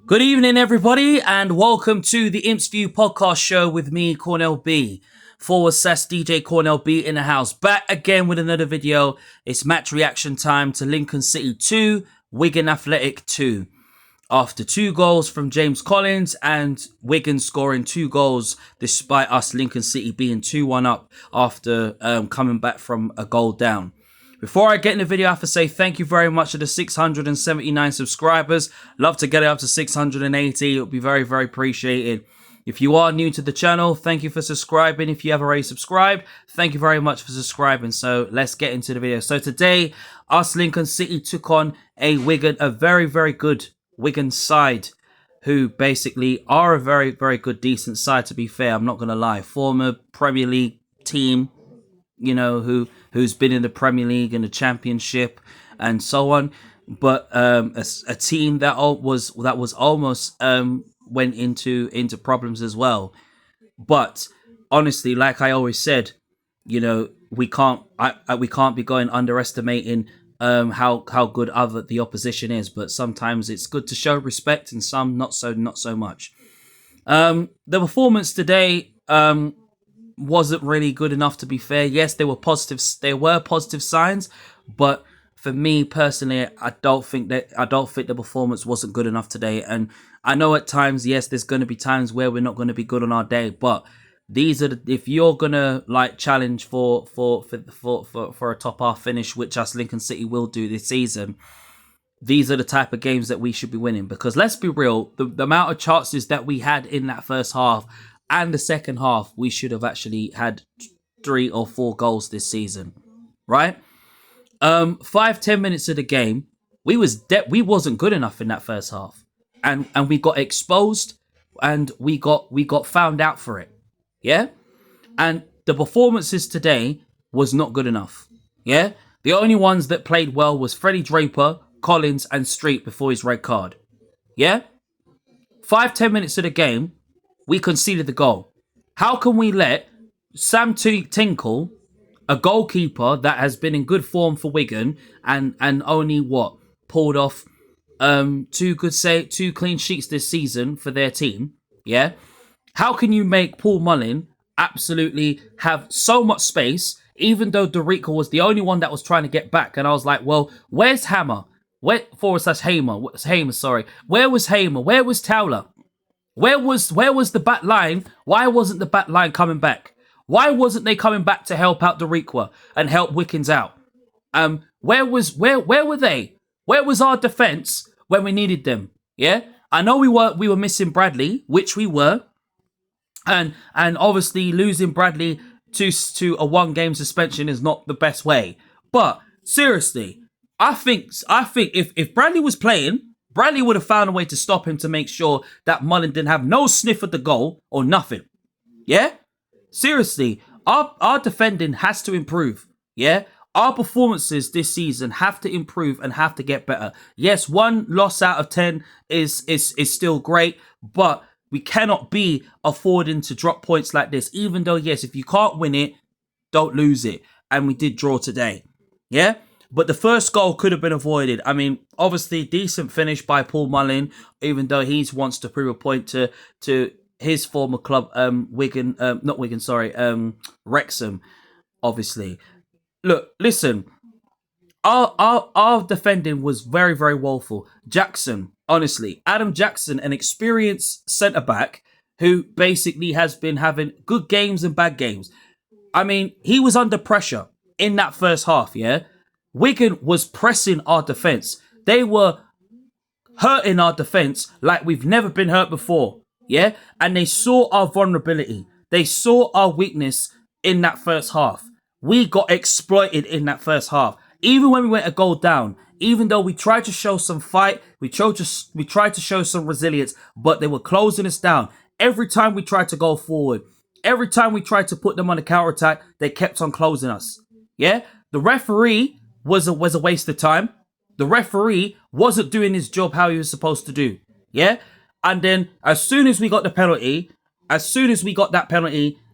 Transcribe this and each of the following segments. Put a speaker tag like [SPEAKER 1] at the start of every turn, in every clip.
[SPEAKER 1] Good evening, everybody, and welcome to the Imps View podcast show with me, Cornell B. /DJ Cornell B in the house. Back again with another video. It's match reaction time to Lincoln City 2, Wigan Athletic 2. After 2 goals from James Collins and Wigan scoring 2 goals despite us Lincoln City being 2-1 up after coming back from a goal down. Before I get in the video, I have to say thank you very much to the 679 subscribers. Love to get it up to 680. It would be very, very appreciated. If you are new to the channel, thank you for subscribing. If you have already subscribed, thank you very much for subscribing. So let's get into the video. So today, us Lincoln City took on a very, very good Wigan side, who basically are a very, very good, decent side, to be fair. I'm not going to lie. Former Premier League team, you know, who's been in the Premier League and the Championship and so on, but a team that was almost went into problems as well. But honestly, like I always said, you know, we can't be going underestimating how good the opposition is. But sometimes it's good to show respect, and some not so much. The performance today wasn't really good enough, to be fair. Yes, there were positive signs, but for me personally, I don't think the performance wasn't good enough today. And I know at times, yes, there's going to be times where we're not going to be good on our day, but these are if you're gonna like challenge for a top half finish, which us Lincoln City will do this season, these are the type of games that we should be winning. Because let's be real, the amount of chances that we had in that first half and the second half, we should have actually had 3 or 4 goals this season, right? 5-10 minutes of the game, we wasn't good enough in that first half, and we got exposed, and we got found out for it, yeah. And the performances today was not good enough, yeah. The only ones that played well was Freddie Draper, Collins, and Street before his red card, yeah. 5-10 minutes of the game, we conceded the goal. How can we let Sam Tinkle, a goalkeeper that has been in good form for Wigan and only pulled off 2 clean sheets this season for their team, yeah? How can you make Paul Mullin absolutely have so much space, even though Dorica was the only one that was trying to get back? And I was like, well, where's Hammer? Hamer, sorry. Where was Hamer? Where was Towler? Where was the back line? Why wasn't the back line coming back? Why wasn't they coming back to help out Dorica and help Wickens out? Where were they? Where was our defense when we needed them? Yeah, I know we were missing Bradley, which we were, and obviously losing Bradley to a 1-game suspension is not the best way. But seriously, I think if Bradley was playing, Bradley would have found a way to stop him to make sure that Mullin didn't have no sniff at the goal or nothing. Yeah? Seriously, our defending has to improve. Yeah? Our performances this season have to improve and have to get better. Yes, 1 loss out of 10 is still great, but we cannot be affording to drop points like this. Even though, yes, if you can't win it, don't lose it. And we did draw today. Yeah? But the first goal could have been avoided. I mean, obviously, decent finish by Paul Mullin, even though he wants to prove a point to his former club, Wrexham, obviously. Look, listen, our defending was very, very woeful. Jackson, honestly, Adam Jackson, an experienced centre-back who basically has been having good games and bad games. I mean, he was under pressure in that first half, yeah? Wigan was pressing our defence. They were hurting our defence like we've never been hurt before. Yeah? And they saw our vulnerability. They saw our weakness in that first half. We got exploited in that first half. Even when we went a goal down, even though we tried to show some fight, we tried to show some resilience, but they were closing us down. Every time we tried to go forward, every time we tried to put them on the counter-attack, they kept on closing us. Yeah? The referee was a waste of time. The referee wasn't doing his job how he was supposed to do. Yeah? And then as soon as we got that penalty,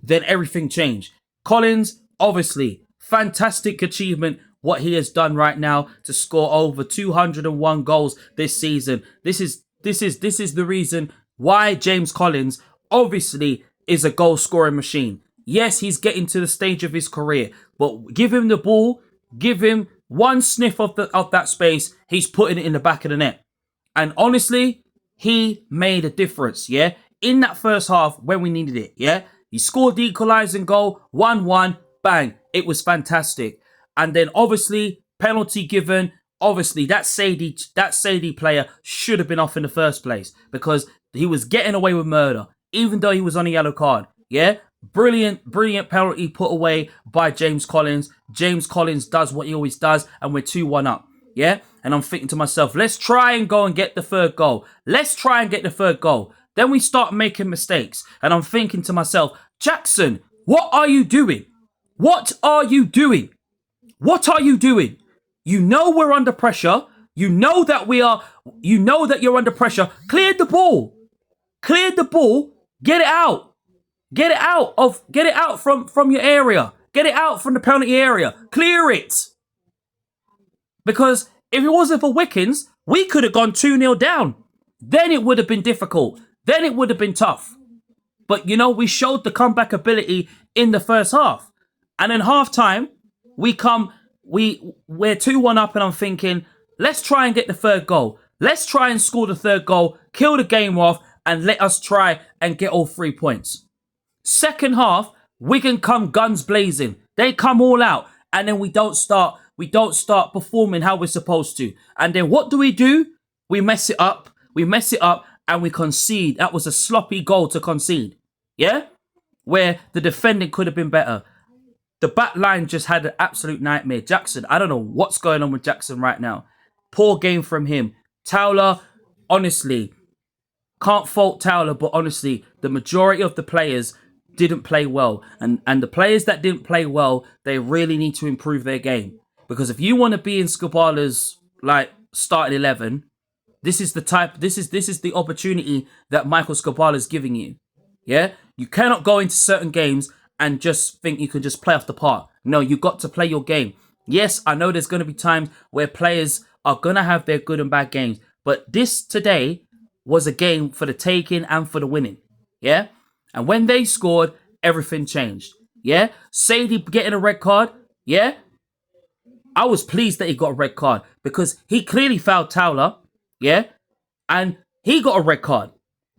[SPEAKER 1] then everything changed. Collins, obviously, fantastic achievement what he has done right now to score over 201 goals this season. This is This is the reason why James Collins obviously is a goal scoring machine. Yes, he's getting to the stage of his career, but give him the ball, give him one sniff of that space, he's putting it in the back of the net. And honestly, he made a difference, yeah? In that first half when we needed it, yeah? He scored the equalising goal, 1-1, bang. It was fantastic. And then obviously, penalty given. Obviously, that Sadie player should have been off in the first place because he was getting away with murder, even though he was on a yellow card. Yeah? Brilliant penalty put away by James Collins. James Collins does what he always does, and we're 2-1 up. Yeah? And I'm thinking to myself, let's try and go and get the third goal. Let's try and get the third goal. Then we start making mistakes. And I'm thinking to myself, Jackson, what are you doing? What are you doing? What are you doing? You know we're under pressure. You know that you're under pressure. Clear the ball. Clear the ball. Get it out. Get it out from your area. Get it out from the penalty area. Clear it. Because if it wasn't for Wickens, we could have gone 2-0 down. Then it would have been difficult. Then it would have been tough. But, you know, we showed the comeback ability in the first half. And in half-time, we're 2-1 up, and I'm thinking, let's try and get the third goal. Let's try and score the third goal, kill the game off, and let us try and get all 3 points. Second half, Wigan come guns blazing. They come all out, and then we don't start performing how we're supposed to. And then what do? We mess it up. And we concede. That was a sloppy goal to concede. Yeah? Where the defending could have been better. The back line just had an absolute nightmare. Jackson, I don't know what's going on with Jackson right now. Poor game from him. Towler, honestly, can't fault Towler, but honestly, the majority of the players didn't play well. And the players that didn't play well, they really need to improve their game. Because if you want to be in Skubala's starting 11, this is the opportunity that Michael Skubala is giving you. Yeah? You cannot go into certain games and just think you can just play off the park. No, you got to play your game. Yes, I know there's going to be times where players are going to have their good and bad games. But this today was a game for the taking and for the winning. Yeah? And when they scored, everything changed. Yeah? Sadie getting a red card. Yeah? I was pleased that he got a red card because he clearly fouled Towler. Yeah? And he got a red card.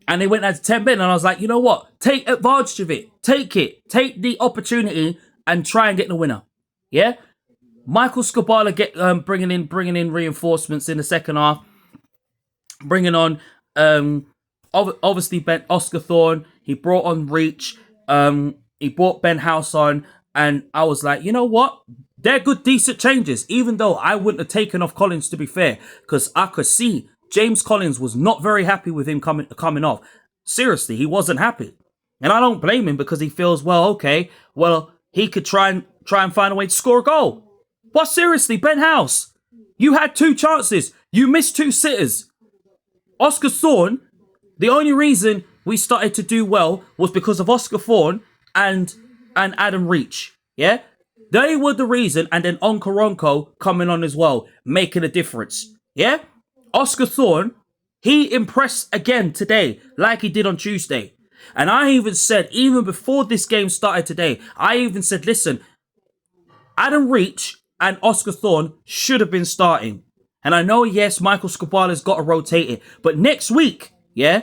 [SPEAKER 1] And they went out to 10 men, and I was like, you know what? Take advantage of it. Take it. Take the opportunity and try and get the winner. Yeah? Michael Skubala bringing in reinforcements in the second half. Bringing on, obviously, Oscar Thorne. He brought on Reach. He brought Ben House on. And I was like, you know what? They're good, decent changes. Even though I wouldn't have taken off Collins, to be fair. Because I could see James Collins was not very happy with him coming off. Seriously, he wasn't happy. And I don't blame him because he feels, he could try and find a way to score a goal. But seriously, Ben House, you had 2 chances. You missed 2 sitters. Oscar Thorne, the only reason we started to do well was because of Oscar Thorne and Adam Reach. Yeah? They were the reason, and then Onkaronko coming on as well, making a difference. Yeah? Oscar Thorne, he impressed again today, like he did on Tuesday. And I even said, even before this game started today, I even said, listen, Adam Reach and Oscar Thorne should have been starting. And I know, yes, Michael Skubala's got to rotate it. But next week, yeah,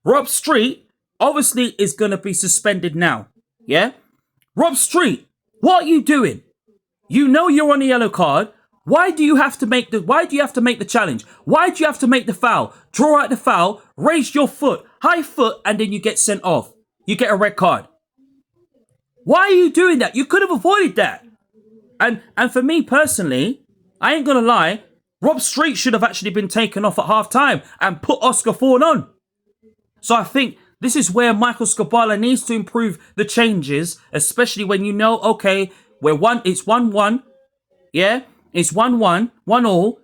[SPEAKER 1] Rob Street obviously is going to be suspended now. Yeah? Rob Street, what are you doing? You know you're on a yellow card. Why do you have to make the challenge? Why do you have to make the foul? Draw out the foul, raise your foot, high foot, and then you get sent off. You get a red card. Why are you doing that? You could have avoided that. And for me personally, I ain't gonna lie, Rob Street should have actually been taken off at half time and put Oscar Thorne on. So I think this is where Michael Skubala needs to improve the changes, especially when you know, okay, it's 1-1, yeah? It's 1-1, 1-1,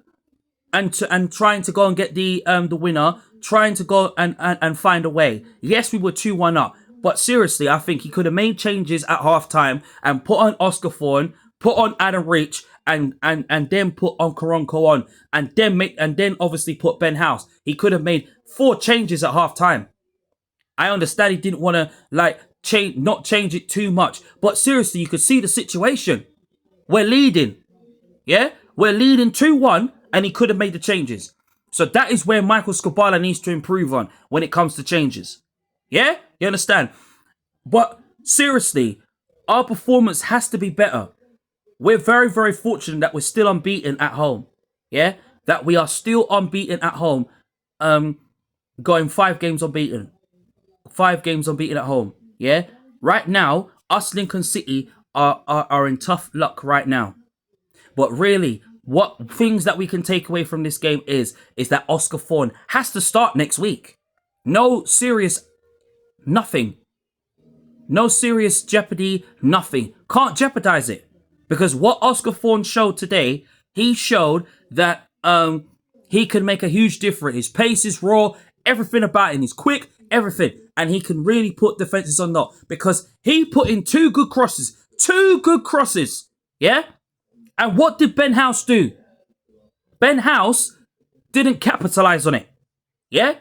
[SPEAKER 1] and trying to go and get the winner, trying to go and find a way. Yes, we were 2-1 up, but seriously, I think he could have made changes at halftime and put on Oscar Thorne, put on Adam Reach, and then put Onkaronko on, and then obviously put Ben House. He could have made 4 changes at half time. I understand he didn't want to not change it too much, but seriously, you could see the situation. We're leading, yeah, we're leading 2-1, and he could have made the changes. So that is where Michael Skubala needs to improve on when it comes to changes. Yeah, you understand? But seriously, our performance has to be better. We're very, very fortunate that we're still unbeaten at home. Yeah, that we are still unbeaten at home. Going 5 games unbeaten. 5 games unbeaten at home. Yeah, right now, us Lincoln City are in tough luck right now. But really, what things that we can take away from this game is that Oscar Thorne has to start next week. No serious nothing. No serious jeopardy, nothing. Can't jeopardize it. Because what Oscar Thorne showed today, he showed that he can make a huge difference. His pace is raw, everything about him is quick, everything. And he can really put defenses on knock. Because he put in 2 good crosses. 2 good crosses. Yeah? And what did Ben House do? Ben House didn't capitalize on it. Yeah?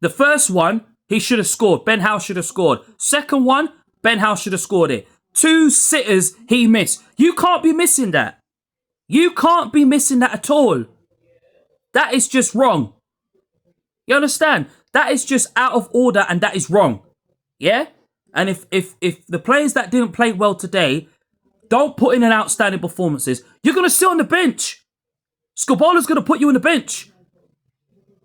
[SPEAKER 1] The first one, he should have scored. Ben House should have scored. Second one, Ben House should have scored it. 2 sitters he missed. You can't be missing that. You can't be missing that at all. That is just wrong. You understand? That is just out of order and that is wrong. Yeah? And if the players that didn't play well today don't put in an outstanding performances, you're going to sit on the bench. Skubala's going to put you on the bench.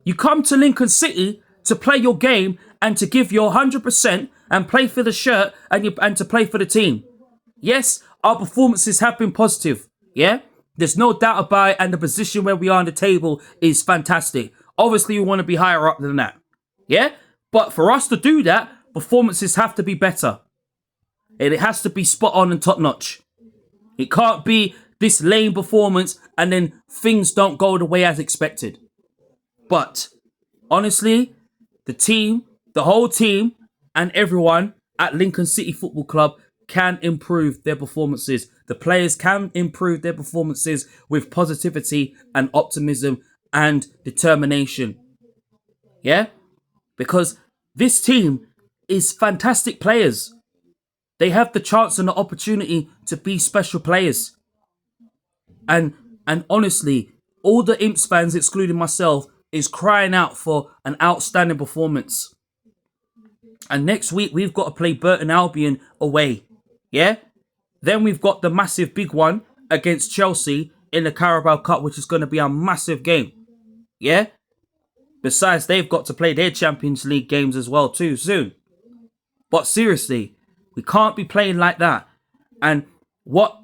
[SPEAKER 1] You come to Lincoln City to play your game and to give your 100% and play for the shirt and to play for the team. Yes, our performances have been positive. Yeah, there's no doubt about it, and the position where we are on the table is fantastic. Obviously, we want to be higher up than that. Yeah, but for us to do that, performances have to be better. And it has to be spot on and top notch. It can't be this lame performance and then things don't go the way as expected. But honestly, the team, the whole team, and everyone at Lincoln City Football Club can improve their performances. The players can improve their performances with positivity and optimism and determination. Yeah? Because this team is fantastic players. They have the chance and the opportunity to be special players. And honestly, all the Imps fans, excluding myself, is crying out for an outstanding performance. And next week, we've got to play Burton Albion away. Yeah? Then we've got the massive big one against Chelsea in the Carabao Cup, which is going to be a massive game. Yeah? Besides, they've got to play their Champions League games as well too soon. But seriously, we can't be playing like that. And what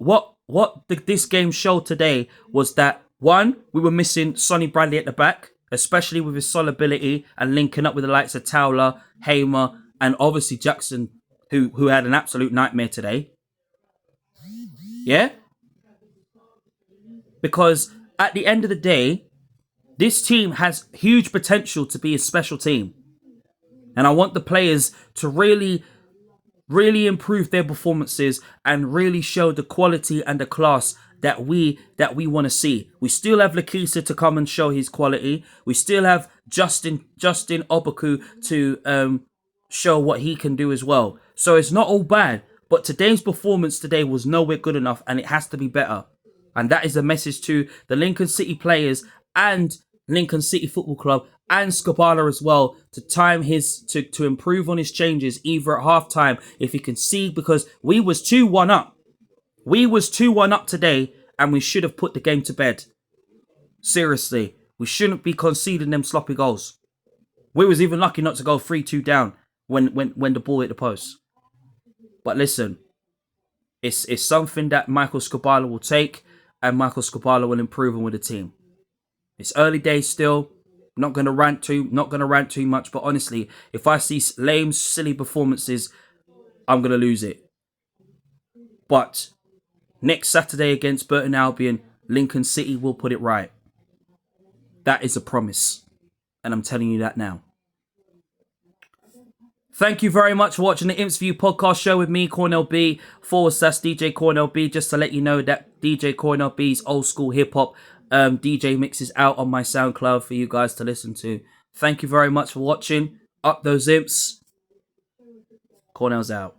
[SPEAKER 1] this game showed today was that, one, we were missing Sonny Bradley at the back, especially with his solubility and linking up with the likes of Towler, Hamer, and obviously Jackson, who had an absolute nightmare today. Yeah? Because at the end of the day, this team has huge potential to be a special team. And I want the players to really improve their performances and really show the quality and the class that we want to see. We still have Lakisa to come and show his quality. We still have Justin Obaku to show what he can do as well. So it's not all bad. But today's performance today was nowhere good enough, and it has to be better. And that is a message to the Lincoln City players and Lincoln City Football Club and Skubala as well, to time to improve on his changes either at half time if he can see, because we was 2-1 up. We was 2-1 up today, and we should have put the game to bed. Seriously, we shouldn't be conceding them sloppy goals. We was even lucky not to go 3-2 down when the ball hit the post. But listen, it's something that Michael Skubala will take, and Michael Skubala will improve on with the team. It's early days still. Not gonna rant too much, but honestly, if I see lame, silly performances, I'm gonna lose it. But next Saturday against Burton Albion, Lincoln City will put it right. That is a promise, and I'm telling you that now. Thank you very much for watching the Imps View podcast show with me, Cornell B, /DJ Cornell B. Just to let you know that DJ Cornell B's old school hip hop DJ mixes out on my SoundCloud for you guys to listen to. Thank you very much for watching. Up those imps. Cornell's out.